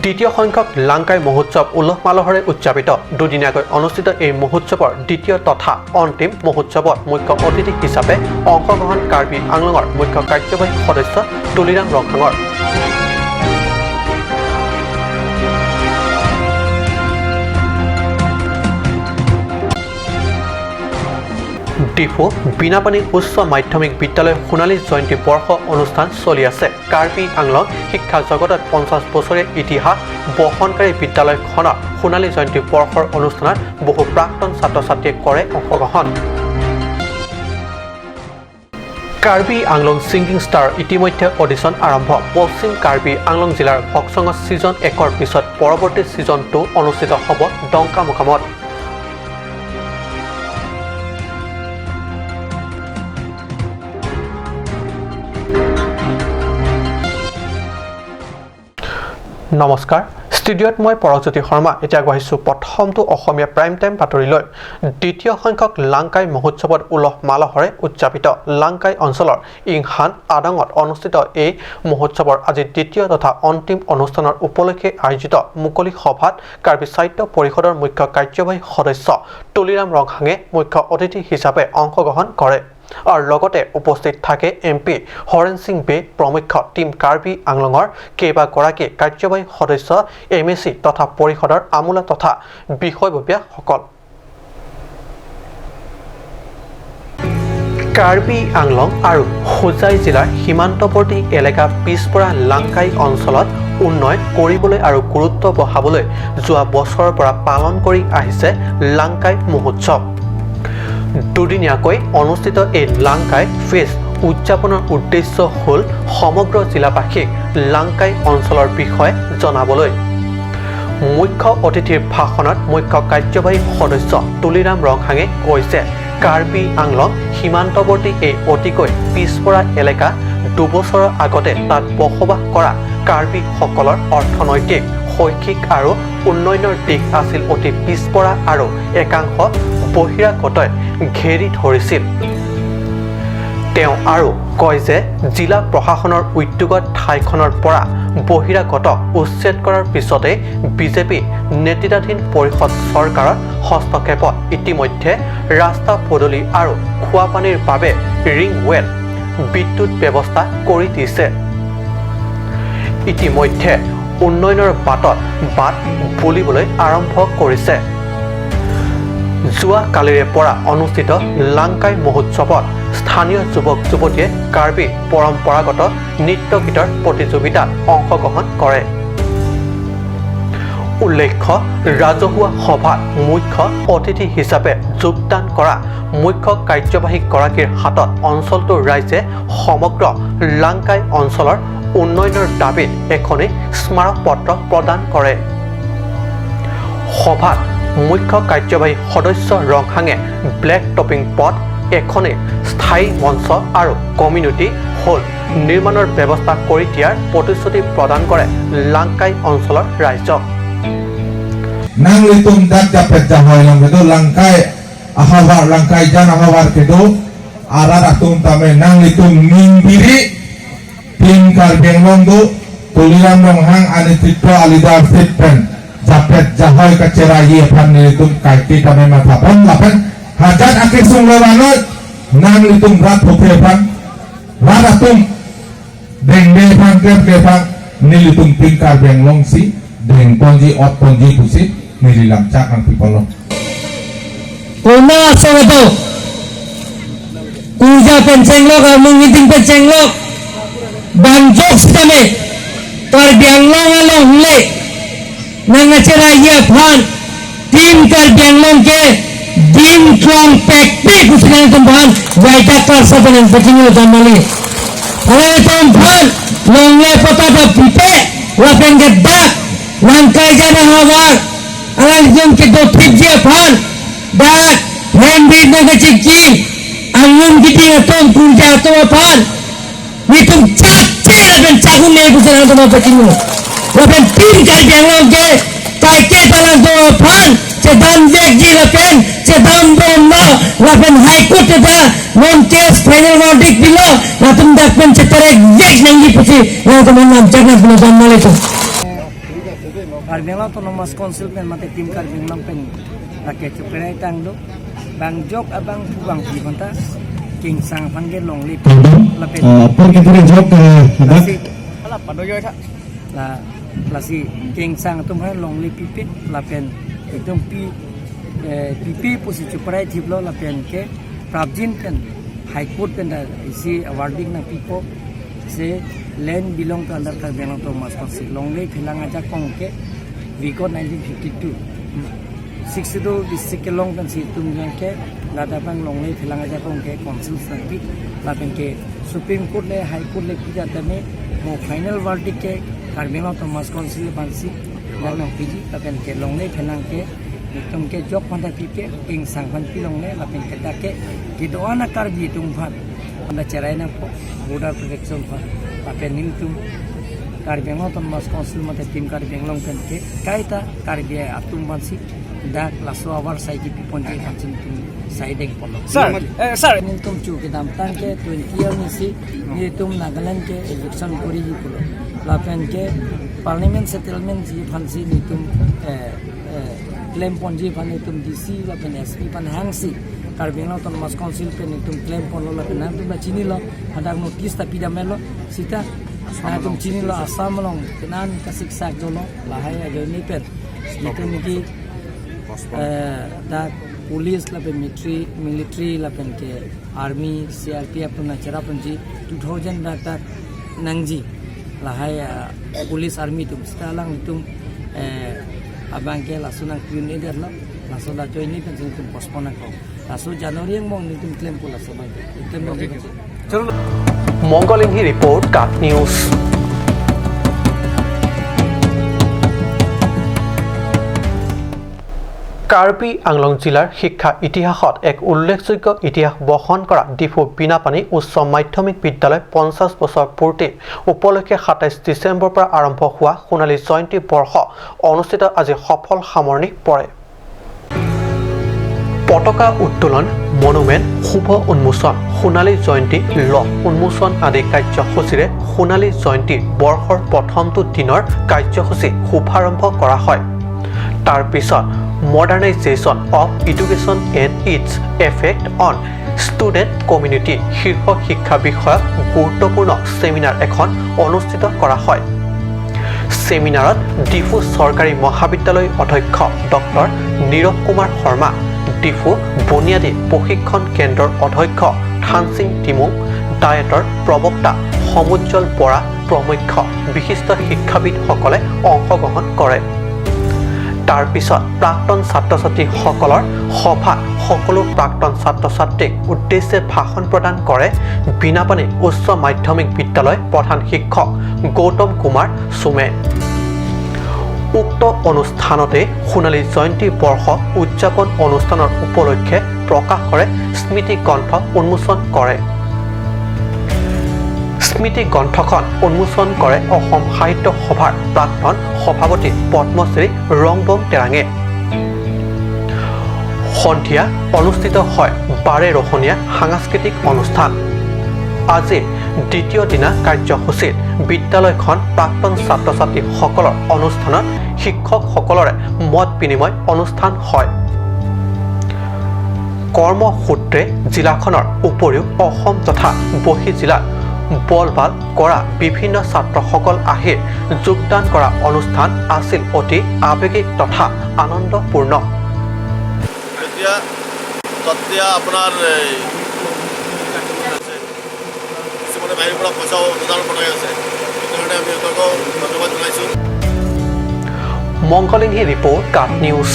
দ্বিতীয় সংখ্যক লাংকাই মহোৎসৱ উলহ মালহেৰে উদযাপিত দুদিনীয়াকৈ অনুষ্ঠিত এই মহোৎসৱৰ দ্বিতীয় তথা অন্তিম মহোৎসৱত মুখ্য অতিথি হিচাপে অংশগ্ৰহণ কাৰ্বি আংলঙৰ মুখ্য কাৰ্যবাহী সদস্য তুলিৰাম ৰংহাঙৰ। ডিফু বিনাপানী উচ্চ মাধ্যমিক বিদ্যালয় সোণালী জয়ন্তী বৰ্ষ অনুষ্ঠান চলি আছে। কাৰ্বি আংলং শিক্ষা জগতত 50 বছৰীয়া ইতিহাস বহনকাৰী বিদ্যালয়খনৰ সোণালী জয়ন্তী বৰ্ষৰ অনুষ্ঠানত বহু প্ৰাক্তন ছাত্ৰ ছাত্ৰীয়ে কৰে অংশগ্ৰহণ। কাৰ্বি আংলং ছিংগিং ষ্টাৰ ইতিমধ্যে অডিশ্যন আৰম্ভ। পশ্চিম কাৰ্বি আংলং জিলাৰ ভকচঙত ছিজন 1ৰ পিছত পৰৱৰ্তী ছিজন 2 অনুষ্ঠিত হ'ব ডংকা মুকামত। নমস্কাৰ, ষ্টুডিঅ'ত মই পৰজ্যোতি শৰ্মা। এতিয়া আগবাঢ়িছোঁ প্ৰথমটো অসমীয়া প্ৰাইম টাইম বাতৰিলৈ। দ্বিতীয় সংখ্যক লাংকাই মহোৎসৱত উলহ মালহেৰে উদযাপিত লাংকাই অঞ্চলৰ ইংহান আদঙত অনুষ্ঠিত এই মহোৎসৱৰ আজি দ্বিতীয় তথা অন্তিম অনুষ্ঠানৰ উপলক্ষে আয়োজিত মুকলি সভাত কাৰ্বি সাহিত্য পৰিষদৰ মুখ্য কাৰ্যবাহী সদস্য তুলিৰাম ৰংহাঙে মুখ্য অতিথি হিচাপে অংশগ্ৰহণ কৰে আৰু লগতে উপস্থিত থাকে MP হৰেণ সিং বে প্ৰমুখ্য টিম কাৰ্বি আংলঙৰ কেইবাগৰাকী কাৰ্যবাহী সদস্য MAC তথা পৰিষদৰ আমোলা তথা বিষয়ববীয়াসকল। কাৰ্বি আংলং আৰু হোজাই জিলাৰ সীমান্তৱৰ্তী এলেকা পিছপৰা লাংকাই অঞ্চলত উন্নয়ন কৰিবলৈ আৰু গুৰুত্ব বঢ়াবলৈ যোৱা বছৰৰ পৰা পালন কৰি আহিছে লাংকাই মহোৎসৱ। দুদিনীয়াকৈ অনুষ্ঠিত এই লাংকাই ফেষ্ট উদযাপনৰ উদ্দেশ্য হ'ল সমগ্ৰ জিলাবাসীক লাংকাই অঞ্চলৰ বিষয়ে জনাবলৈ। মুখ্য অতিথিৰ ভাষণত মুখ্য কাৰ্যবাহী সদস্য তুলিৰাম ৰংহাঙে কৈছে, কাৰ্বি আংলং সীমান্তৱৰ্তী এই অতিকৈ পিছপৰা এলেকা দুবছৰৰ আগতে তাত বসবাস কৰা কাৰ্বিসকলৰ অৰ্থনৈতিক শৈক্ষিক আৰু উন্নয়নৰ দিশ আছিল অতি পিছপৰা আৰু একাংশ বহিৰাগতই ঘেৰি ধৰিছিল। তেওঁ আৰু কয় যে জিলা প্ৰশাসনৰ উদ্যোগত ঠাইখনৰ পৰা বহিৰাগতক উচ্ছেদ কৰাৰ পিছতে বিজেপি নেতৃত্বাধীন পৰিষদ চৰকাৰৰ হস্তক্ষেপত ইতিমধ্যে ৰাস্তা পদূলি আৰু খোৱাপানীৰ বাবে ৰিং ৱেল বিদ্যুৎ ব্যৱস্থা কৰি দিছে। ইতিমধ্যে উন্নয়নৰ বাটত বাট বুলিবলৈ আৰম্ভ কৰিছে। যোৱা কালিৰে পৰা অনুষ্ঠিত লাংকাই মহোৎসৱত স্থানীয় যুৱক যুৱতীয়ে কাৰ্বি পৰম্পৰাগত নৃত্য গীতৰ প্ৰতিযোগিতাত অংশগ্ৰহণ কৰে। উল্লেখ্য, ৰাজহুৱা সভাত মুখ্য অতিথি হিচাপে যোগদান কৰা মুখ্য কাৰ্যবাহীগৰাকীৰ হাতত অঞ্চলটোৰ ৰাইজে সমগ্ৰ লাংকাই অঞ্চলৰ উন্নয়নৰ দাবীত এখনি স্মাৰকপত্ৰ প্ৰদান কৰে। সভাত মুখ্য কাৰ্যবাহী সদস্য ৰংহাঙে ব্লেক টপিং পথ, এখনি স্থায়ী মঞ্চ আৰু কমিউনিটি হল নিৰ্মাণৰ ব্যৱস্থা কৰি দিয়াৰ প্ৰতিশ্ৰুতি প্ৰদান কৰে লাংকাই অঞ্চলৰ ৰাইজক। Nanglitum dat dapat jahoy lang kedo langkai ahawar langkai jan ahawar kedo arar atum tame nanglitum mingbiri tim karbeng longdo tuliram ronghang anitito alidar sitpen dapat jahoy kacerayi pan nilitum kaiti tame matapan lapan hajat akhir sunglawanot nanglitum rat pupepan rat atum dengde pan kepan nilitum tim karbeng long si deng ponji ot ponji pusi nililam cakang pipolo. Una soto, kuja pencenglok, mengiting pencenglok, banjok kami, karbianglong along le, nangacara ia pan, tim karbianglong ke, dim tuang pek usinan tumpan, wajah karsa dengan pecinyo jamali. Oleh tumpan, longle potata pipe, lapen gedak, langkai jana hawar. Alang ke do tibje pan dat hendi naga ciki angum kiti atom kurja atom pan nitum cace lapen cagun ne kusen atom pakinu lapen tim kali jangan ke kaike talang do pan cedam jekji lapen cedam bomba lapen high court da non case final verdict bilo lapen dakpen cetare jek nangi pusi lapen nam jangan punya jamal itu Karbi Anglong Autonomous Council pen mate tim Karbi Anglong pen rakyat ceperai tangdo bang jok abang buang pibanta king sang panggil long lip lapet Por kita jawab lasi ala padoyo tha la lasi king sang tumha long lip pipit lapen ekdom pipi posi ceperai thiblo lapen ke prabjin pen high court pen da isi awarding na pipo se land belong to under Karbi Anglong Autonomous Council long lip hilang aja kongke we got 1952 62 district ke long kan si tum yang ke lada bang long le philang aja kong ke council santi lapen ke supreme court le high court le pija tame mo final verdict ke Karbi Anglong Autonomous Council bansi lang piji lapen ke long le philang ke tum ke jok panda pike ing sang pan pilong le lapen ke dake ki doana Karbi tum phan anda cerai na ko border protection phan lapen nim tum Karbi Anglong Autonomous Council mate tim Karbi Anglong kan ke kaita Karbi atum bansi dak laso awar sai ki ponji khanchin tum saideng polo sir nin tum chu ke dam tan ke 20 year ni si ni tum Nagaland ke election kori ji polo lapen ke parliament settlement ji phansi ni tum claim ponji phan tum DC lapen SP pan hangsi Karbi Anglong Autonomous Council pe ni tum claim polo lapen na tum chini lo ada notice ta pidamelo sita na tum chini lo Assam long kenan kasik sak dolo lahai ajo ni pen nitum ki da police lapen military lapen ke army CRPF na chera panji 2000 da nangji lahai police army tum stalang tum abang ke lasunang queen eder la laso da join ni pen tum postpone ko laso January yang mong ni tum claim pula so bang item no Mongolinghi report Kat News. Karbi Anglong জিলাৰ শিক্ষা ইতিহাসত এক উল্লেখযোগ্য ইতিহাস বহন কৰা ডিফু বিনাপানী উচ্চ মাধ্যমিক বিদ্যালয় 50 বছৰ পূৰ্তি উপলক্ষে 27 ডিচেম্বৰৰ পৰা আৰম্ভ হোৱা সোণালী জয়ন্তী বৰ্ষ অনুষ্ঠিত আজি সফল সামৰণি পৰে পতাকা উত্তোলন মনুমেণ্ট শুভ উন্মোচন সোণালী জয়ন্তী ল উন্মোচন আদি কাৰ্যসূচীৰে সোণালী জয়ন্তী বৰ্ষৰ প্ৰথমটো দিনৰ কাৰ্যসূচী শুভাৰম্ভ কৰা হয় তাৰ পিছত Modernization of Education and its Effect on Student Community শীৰ্ষ শিক্ষা বিষয়ক গুৰুত্বপূৰ্ণ সেমিনাৰ এখন অনুষ্ঠিত কৰা হয় সেমিনাৰত ডিফু চৰকাৰী মহাবিদ্যালয় অধ্যক্ষ ডক্টৰ নীৰৱ কুমাৰ শৰ্মা ডিফু বুনিয়াদী প্ৰশিক্ষণ কেন্দ্ৰৰ অধ্যক্ষ থানসিং টিমুং ডায়েটৰ প্ৰবক্তা সমুজ্জ্বল বৰা প্ৰমুখ্য বিশিষ্ট শিক্ষাবিদসকলে অংশগ্ৰহণ কৰে তাৰ পিছত প্ৰাক্তন ছাত্ৰ-ছাত্ৰীসকলৰ সভাত সকলো প্ৰাক্তন ছাত্ৰ-ছাত্ৰীক উদ্দেশ্যে ভাষণ প্ৰদান কৰে বিনাপানী উচ্চ মাধ্যমিক বিদ্যালয় প্ৰধান শিক্ষক গৌতম কুমাৰ সুমে উক্ত অনুষ্ঠানতে সোণালী জয়ন্তী বৰ্ষ উদযাপন অনুষ্ঠানৰ উপলক্ষে প্ৰকাশ কৰে স্মৃতি গ্ৰন্থ উন্মোচন কৰে স্মৃতি গ্ৰন্থখন উন্মোচন কৰে অসম সাহিত্য সভাৰ প্ৰাক্তন সভাপতি পদ্মশ্ৰী ৰংবং তেৰাঙে সন্ধিয়া অনুষ্ঠিত হয় বাৰেৰহণীয়া সাংস্কৃতিক অনুষ্ঠান আজি দ্বিতীয় দিনা কাৰ্যসূচীত বিদ্যালয়খন প্ৰাক্তন ছাত্ৰ-ছাত্ৰীসকলৰ অনুষ্ঠানত শিক্ষকসকলৰে মত বিনিময় অনুষ্ঠান হয় কৰ্মসূত্ৰে জিলাখনৰ উপৰিও অসম তথা বহিঃজিলাত বলবাল কৰা বিভিন্ন ছাত্ৰসকল আহি যোগদান কৰা অনুষ্ঠান আছিল অতি আৱেগিক তথা আনন্দপূৰ্ণ এতিয়া আপোনাৰ কিছুমানে বাহিৰৰ পৰা পইচাও অনুদান পঠাই আছে সেইকাৰণে আমি সিহঁতক ধন্যবাদ জনাইছোঁ মংগলিংহি ৰিপৰ্ট কাট নিউজ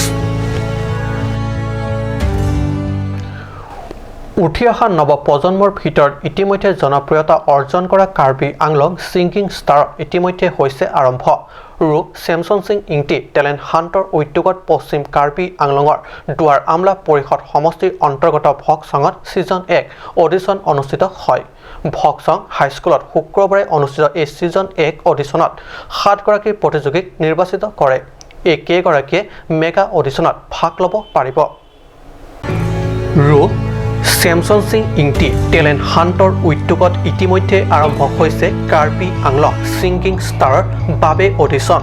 উঠি অহা নৱপ্ৰজন্মৰ ভিতৰত ইতিমধ্যে জনপ্ৰিয়তা অৰ্জন কৰা কাৰ্বি আংলং ছিংগিং ষ্টাৰ ইতিমধ্যে হৈছে আৰম্ভ ৰূপ চেমছন সিং ইংটি টেলেণ্ট হাণ্টৰ উদ্যোগত পশ্চিম কাৰ্বি আংলঙৰ দুৱাৰ আমলা পৰিষদ সমষ্টিৰ অন্তৰ্গত ভকচঙত ছিজন 1 অডিশ্যন অনুষ্ঠিত হয় ভকচং হাইস্কুলত শুক্ৰবাৰে অনুষ্ঠিত এই ছিজন 1 অডিশ্যনত 7 গৰাকী প্ৰতিযোগীক নিৰ্বাচিত কৰে এই কেইগৰাকীয়ে মেগা অডিশ্যনত ভাগ ল'ব পাৰিব ৰূপ চেমছন সিং ইংটি টেলেণ্ট হাণ্টৰ উদ্যোগত ইতিমধ্যে আৰম্ভ হৈছে কাৰ্বি আংলং ছিংগিং ষ্টাৰৰ বাবে audition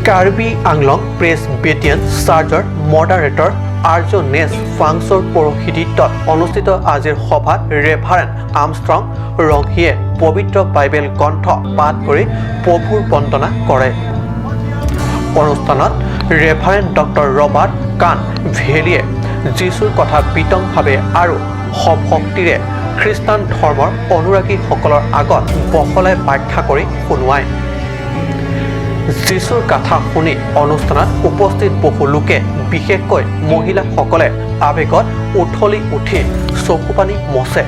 Karbi Anglong press battalion চাৰ্জাৰ মডাৰেটৰ আৰ্য নেছ ফাংছৰ পৌৰোহিত্যত অনুষ্ঠিত আজিৰ সভাত ৰেভাৰেণ্ড আৰ্মষ্ট্ৰং ৰংহিয়ে পবিত্ৰ বাইবেল গ্ৰন্থ পাঠ কৰি প্ৰভুৰ বন্দনা কৰে। অনুষ্ঠানত ৰেভাৰেণ্ড ডক্টৰ ৰবাৰ্ট কান ভেলিয়ে যীশুৰ কথা বিতংভাৱে আৰু সভক্তিৰে খ্ৰীষ্টান ধৰ্মৰ অনুৰাগীসকলৰ আগত বহলাই ব্যাখ্যা কৰি শুনোৱায়। যীশুৰ কথা শুনি অনুষ্ঠানত উপস্থিত বহু লোকে বিশেষকৈ মহিলাসকলে আৱেগত উঠলি উঠি চকুপানী মচে।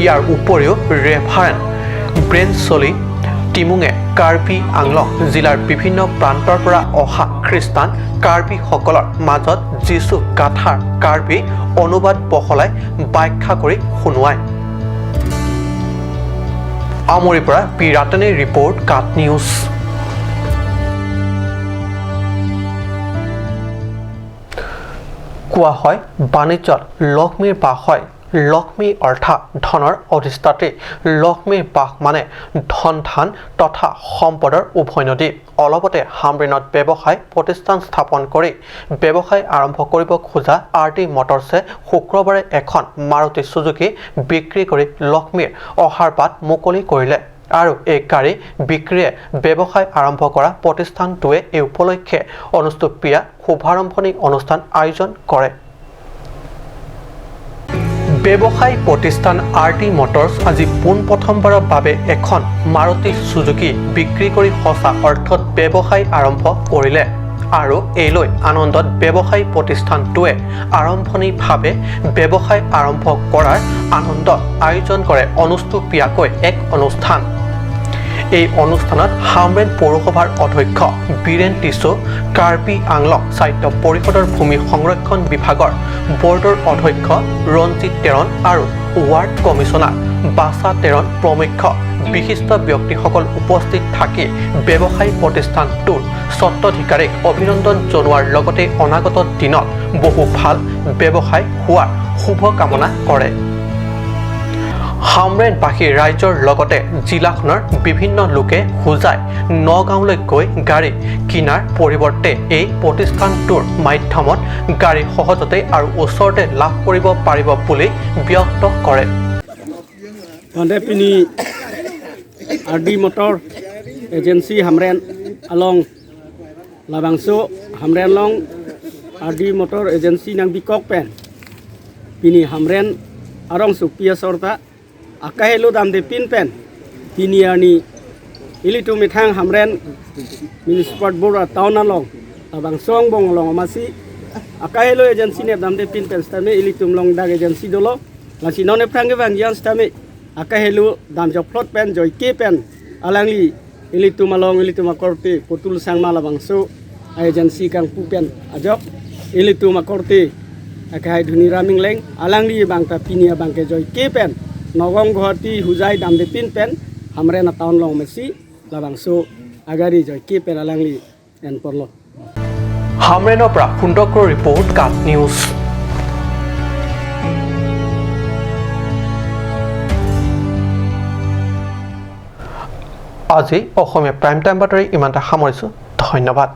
ইয়াৰ উপৰিও ৰেভাৰেণ্ড ব্ৰেনচলি টিমুঙে কাৰ্বি আংলং জিলাৰ বিভিন্ন প্ৰান্তৰ পৰা অহা খ্ৰীষ্টান কাৰ্বিসকলৰ মাজত যীশু গাথাৰ কাৰ্বি অনুবাদ বহলাই ব্যাখ্যা কৰি শুনোৱায়। আমৰিৰ পৰা পি ৰাটনে ৰিপৰ্ট কাট নিউজ। কোৱা হয় বাণিজ্যত লক্ষ্মীৰ বাস হয়। লক্ষ্মী অৰ্থাৎ ধনৰ অধিষ্ঠাত্ৰী। লক্ষ্মীৰ বাস মানে ধন ধান তথা সম্পদৰ উভৈনদী। অলপতে হামৰেনত ব্যৱসায় প্ৰতিষ্ঠান স্থাপন কৰি ব্যৱসায় আৰম্ভ কৰিব খোজা RT মটৰ্ছে শুক্ৰবাৰে এখন মাৰুতি চুজুকি বিক্ৰী কৰি লক্ষ্মীৰ অহাৰ বাট মুকলি কৰিলে আৰু এই গাড়ী বিক্ৰীয়ে ব্যৱসায় আৰম্ভ কৰা প্ৰতিষ্ঠানটোৱে এই উপলক্ষে অনুষ্ঠুপীয়া শুভাৰম্ভণি অনুষ্ঠান আয়োজন কৰে। ব্যৱসায় প্ৰতিষ্ঠান RT মটৰ্ছ আজি পোনপ্ৰথমবাৰৰ বাবে এখন মাৰুতি চুজুকি বিক্ৰী কৰি সঁচা অৰ্থত ব্যৱসায় আৰম্ভ কৰিলে আৰু এইলৈ আনন্দত ব্যৱসায় প্ৰতিষ্ঠানটোৱে আৰম্ভণিভাৱে ব্যৱসায় আৰম্ভ কৰাৰ আনন্দত আয়োজন কৰে অনুষ্ঠুপীয়াকৈ এক অনুষ্ঠান। এই অনুষ্ঠানত হামৰেন পৌৰসভাৰ অধ্যক্ষ বীৰেন টিছু, কাৰ্বি আংলং সাহিত্য পৰিষদৰ ভূমি সংৰক্ষণ বিভাগৰ বৰ্ডৰ অধ্যক্ষ ৰঞ্জিত তেৰণ আৰু ৱাৰ্ড কমিছনাৰ বাছা তেৰণ প্ৰমুখ্য বিশিষ্ট ব্যক্তিসকল উপস্থিত থাকি ব্যৱসায়ী প্ৰতিষ্ঠানটোৰ স্বত্বাধিকাৰীক অভিনন্দন জনোৱাৰ লগতে অনাগত দিনত বহু ভাল ব্যৱসায় হোৱাৰ শুভকামনা কৰে। হামৰেনবাসী ৰাইজৰ লগতে জিলাখনৰ বিভিন্ন লোকে হোজাই নগাঁওলৈ গৈ গাড়ী কিনাৰ পৰিৱৰ্তে এই প্ৰতিষ্ঠানটোৰ মাধ্যমত গাড়ী সহজতে আৰু ওচৰতে লাভ কৰিব পাৰিব বুলি ব্যক্ত কৰে। Pandepini RD Motor Agency Hamren along Labangso Hamren long RD Motor Agency nang Bikok pen Pini Hamren arong supia sorta akahelo dam de pin pen Pini ani ilitu mithang Hamren Municipal Board town along Labangsong bong long amasi akahelo agency ne dam de pin pen stame ilitum long dag agency dolo lasi none prange bangyan stame akahelu dam jok plot pen joy ke pen alangli ilitu malong ilitu makorte potul sang malabangso agency kang pu pen ajok ilitu makorte akahai dhuni raming leng alangli bangta pinia bangke joy ke pen nogong guwahati hujai dam de pin pen hamre na town long mesi labangso agari joy ke pen alangli en porlo হামৰেনৰ পৰা ফুণ্ডকৰ report কাট news. আজি অসমীয়া prime time বাতৰি ইমানটা সামৰিছোঁ। ধন্যবাদ।